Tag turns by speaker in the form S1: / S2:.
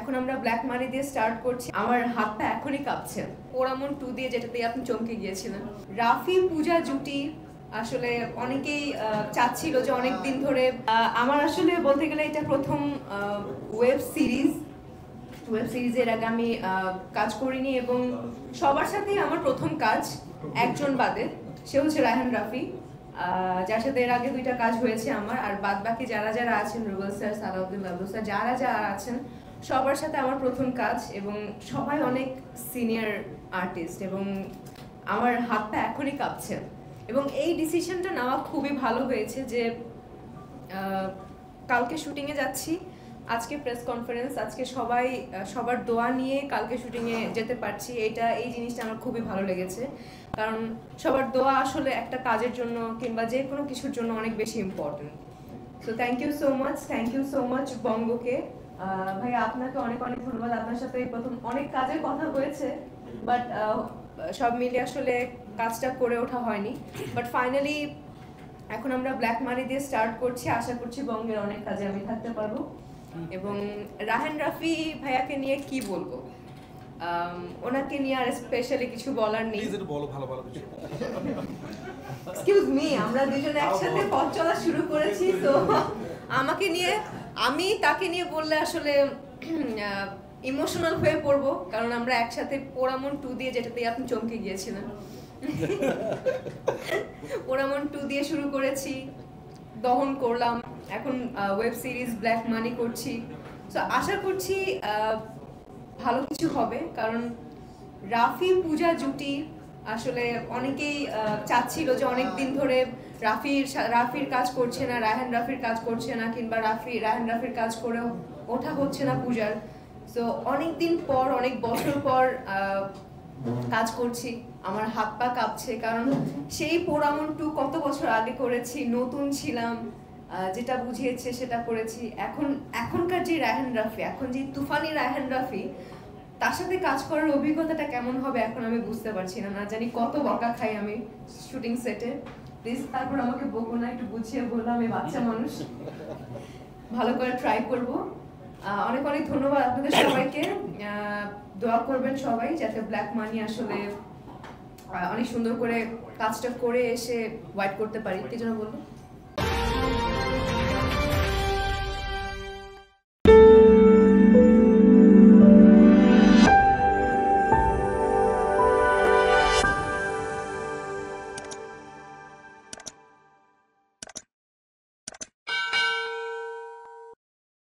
S1: এখন আমরা black money দিয়ে স্টার্ট করছি। আমার হাতটা এখনই কাঁপছে। পোড়ামন 2 দিয়ে যেটাতে আপনি চমকে গিয়েছিলেন, রাফি পূজা জুটি আসলে অনেকেই চাচ্ছিল যে অনেক দিন ধরে। আমার আসলে বলতে গেলে এটা প্রথম ওয়েব সিরিজের আগে আমি কাজ করিনি এবং সবার সাথেই আমার প্রথম কাজ, একজন বাদে, সে হচ্ছে রায়হান রাফি, যার সাথে এর আগে 2টা কাজ হয়েছে আমার। আর বাদ বাকি যারা যারা আছেন, রুবেল স্যার, সালাউদ্দিন লাবলু স্যার, যারা যারা আছেন সবার সাথে আমার প্রথম কাজ এবং সবাই অনেক সিনিয়র আর্টিস্ট এবং আমার হাতটা এখনই কাঁপছে। এবং এই ডিসিশনটা নেওয়া খুবই ভালো হয়েছে যে কালকে শুটিংয়ে যাচ্ছি, আজকে প্রেস কনফারেন্স, আজকে সবাই সবার দোয়া নিয়ে কালকে শুটিংয়ে যেতে পারছি। এই জিনিসটা আমার খুবই ভালো লেগেছে, কারণ সবার দোয়া আসলে একটা কাজের জন্য কিংবা যে কোনো কিছুর জন্য অনেক বেশি important. So thank you so much বঙ্গকে। ভাইয়া আপনাকে অনেক অনেক ধন্যবাদ। আপনার সাথে প্রথম অনেক কাজের কথা হয়েছে, বাট সব মিলে আসলে কাজটা করে ওঠা হয়নি। বাট ফাইনালি এখন আমরা ব্ল্যাক মানি দিয়ে স্টার্ট করছি। আশা করছি বঙ্গের অনেক কাজে আমি থাকতে পারবো। এবং রায়হান রাফি ভাইয়াকে নিয়ে কি বলবো, ওনাকে নিয়ে আর স্পেশালি কিছু বলার নেই। এক্সকিউজ মি, আমরা দুজন একসাথে পথ চলা শুরু করেছি, তো আমাকে নিয়ে, আমি তাকে নিয়ে বললে আসলে ইমোশনাল হয়ে পড়বো, কারণ আমরা একসাথে পোড়ামন 2 দিয়ে যেটাতে আপনি চমকে গিয়েছিলেন, পোড়ামন 2 দিয়ে শুরু করেছি, দহন করলাম, এখন ওয়েব সিরিজ ব্ল্যাক মানি করছি। সো আশা করছি ভালো কিছু হবে, কারণ রাফি পূজা জুটি আসলে অনেকেই চাচ্ছিল যে অনেক দিন ধরে রাফির কাজ করছে না, রায়হান রাফির কাজ করছে না, কিংবা রায়হান রাফির কাজ করে ওঠা হচ্ছে না পূজার। সো অনেক দিন পর, অনেক বছর পর কাজ করছি, আমার হাত পা কাঁপছে, কারণ সেই পোড়ামন 2 কত বছর আগে করেছি, নতুন ছিলাম, যেটা বুঝিয়েছে সেটা করেছি। এখনকার যে রায়হান রাফি, এখন যে তুফানি রায়হান রাফি, তার সাথে কাজ করার অভিজ্ঞতাটা কেমন হবে এখন আমি বুঝতে পারছি না। না জানি কত বকা খাই আমি শুটিং সেটে। প্লিজ তারপর আমাকে বকো না, একটু বুঝিয়ে বললাম, আমি বাচ্চা মানুষ, ভালো করে ট্রাই করব। অনেক অনেক ধন্যবাদ আপনাদের সবাইকে। দোয়া করবেন সবাই যাতে ব্ল্যাক মানি আসলে অনেক সুন্দর করে কাজটা করে এসে ওয়াইট করতে পারি। কি জন্য বলবো?